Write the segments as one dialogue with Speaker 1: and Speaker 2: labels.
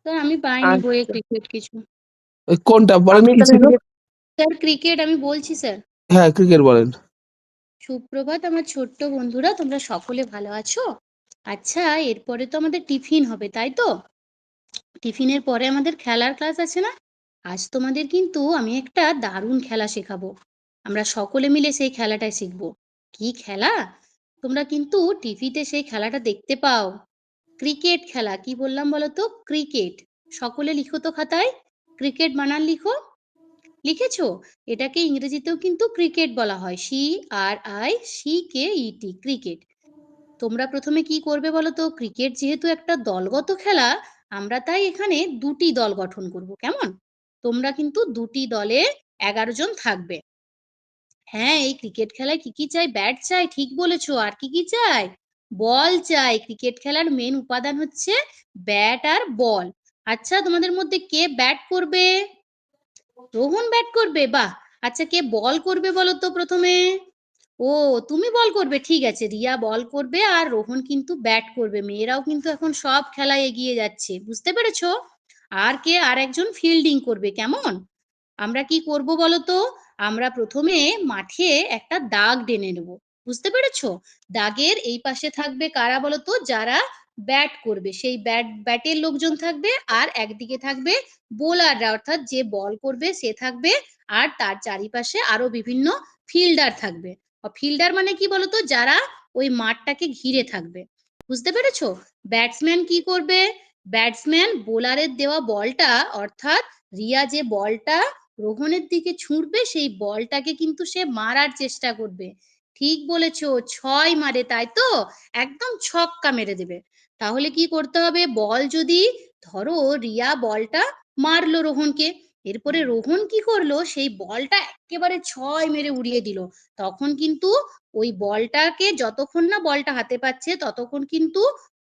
Speaker 1: Sir আমি পাইনি বইয়ে
Speaker 2: আচ্ছা,
Speaker 1: ক্রিকেট কিছু।
Speaker 2: কোনটা বলেন
Speaker 3: আমি
Speaker 2: কি ছিল?
Speaker 3: তাহলে
Speaker 1: স্যার ক্রিকেট আমি বলছি স্যার।
Speaker 2: হ্যাঁ, ক্রিকেট বলেন।
Speaker 1: সুপ্রভাত আমার ছোট্ট বন্ধুরা, তোমরা সকলে ভালো আছো? আচ্ছা, এরপরে তো আমাদের টিফিন হবে, তাই তো? টিফিনের পরে আমাদের খেলার ক্লাস আছে না? আজ তোমাদের কিন্তু আমি একটা দারুণ খেলা শেখাবো। আমরা সকলে মিলে সেই খেলাটাই শিখবো। কি খেলা? তোমরা কিন্তু টিভিতে সেই খেলাটা দেখতে পাও। ক্রিকেট খেলা। কি বললাম বলো তো? ক্রিকেট। সকলে লিখো তো খাতায়। ক্রিকেট বানান লিখো। লিখেছো? এটাকে ইংরেজিতেও কিন্তু ক্রিকেট বলা হয়। CRICKET, cricket. তোমরা প্রথমে কি করবে বলো তো? ক্রিকেট যেহেতু একটা দলগত খেলা, আমরা তাই এখানে দুটি দল গঠন করব, কেমন? তোমরা কিন্তু দুটি দলে 11 জন থাকবে। হ্যাঁ, এই ক্রিকেট খেলায় কি কি চাই? ব্যাট চাই, ঠিক বলেছো। আর কি কি চাই? বল চাই। ক্রিকেট খেলার মেন উপাদান হচ্ছে ব্যাট আর বল। আচ্ছা, তোমাদের মধ্যে কে ব্যাট করবে? রোহন ব্যাট করবে, বাহ। আচ্ছা, কে বল করবে বলো তো প্রথমে? ও, তুমি বল করবে, ঠিক আছে। রিয়া বল করবে আর রোহন কিন্তু ব্যাট করবে। মেয়েরাও কিন্তু এখন সব খেলায় এগিয়ে যাচ্ছে, বুঝতে পেরেছো? আর কে আর একজন ফিল্ডিং করবে, কেমন? আমরা কি করব বলো তো? আমরা প্রথমে মাঠে একটা দাগ টেনে নেব, বুঝতে পেরেছো? দাগের এই পাশে থাকবে কারা বলো তো? যারা ব্যাট করবে, সেই ব্যাটের লোকজন থাকবে। আর একদিকে থাকবে বোলাররা, অর্থাৎ যে বল করবে সে থাকবে। আর তার চারিপাশে আরো বিভিন্ন ফিল্ডার থাকবে। ফিল্ডার মানে কি বলতো? যারা ওই মাঠটাকে ঘিরে থাকবে, বুঝতে পেরেছো? ব্যাটসম্যান কি করবে? ব্যাটসম্যান বোলারের দেওয়া বলটা, অর্থাৎ রিয়া যে বলটা রোহনের দিকে ছুঁড়বে, সেই বলটাকে কিন্তু সে মারার চেষ্টা করবে। ঠিক বলেছো, 6 মারে, তাই তো? একদম ছক্কা মেরে দেবে। তাহলে কি করতে হবে? বল যদি ধরো রিয়া বলটা মারলো রোহনকে, এরপরে রোহন কি করলো? সেই বলটা একেবারে 6 মেরে উড়িয়ে দিল। তখন কিন্তু ওই বলটাকে, যতক্ষণ না বলটা হাতে পাচ্ছে ততক্ষণ কিন্তু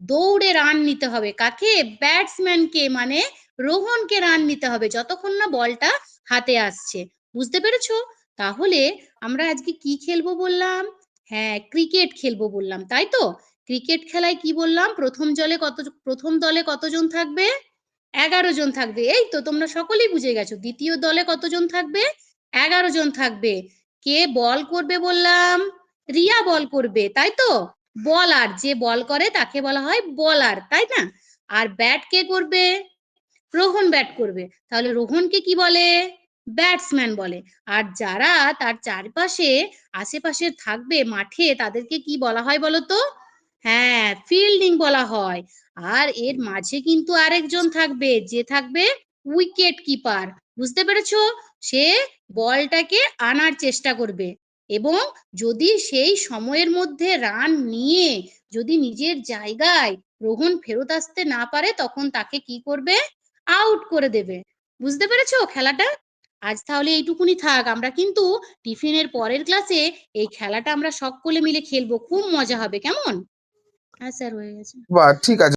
Speaker 1: দৌড়ে রান নিতে হবে। কাকে? ব্যাটসম্যানকে, মানে রোহনকে রান নিতে হবে যতক্ষণ না বলটা হাতে আসছে, বুঝতে পেরেছো? তাহলে আমরা আজকে কি খেলবো বললাম? হ্যাঁ, ক্রিকেট খেলবো বললাম, তাই তো? ক্রিকেট খেলায় কি বললাম? প্রথম দলে কতজন থাকবে? 11 জন থাকবে। এই তো তোমরা সকলেই বুঝে গেছো। দ্বিতীয় দলে কতজন থাকবে? 11 জন থাকবে। কে বল করবে বললাম? রিয়া বল করবে, তাই তো? বলার, যে বল করে তাকে বলা হয় বলার, তাই না? আর ব্যাট কে করবে? রোহন ব্যাট করবে। তাহলে রোহনকে কি বলে? ব্যাটসম্যান বলে। আর যারা তার চারপাশে আশেপাশে থাকবে মাঠে, তাদেরকে কি বলা হয় বলো তো? হ্যাঁ, ফিল্ডিং বলা হয়। আর এর মাঝে কিন্তু আরেকজন থাকবে, যে থাকবে উইকেট কিপার, বুঝতে পেরেছো? সে বলটাকে আনার চেষ্টা করবে এবং যদি সেই সময়ের মধ্যে রান নিয়ে যদি নিজের জায়গায় রোহন ফেরত আসতে না পারে, তখন তাকে কি করবে? আউট করে দেবে। বুঝতে পেরেছো খেলাটা? আজ তাহলে এইটুকুনি থাক। আমরা কিন্তু টিফিনের পরের ক্লাসে এই খেলাটা আমরা সকলে মিলে খেলবো, খুব মজা হবে, কেমন? হ্যাঁ স্যার, হয়ে গেছে।
Speaker 2: বাহ, ঠিক আছে।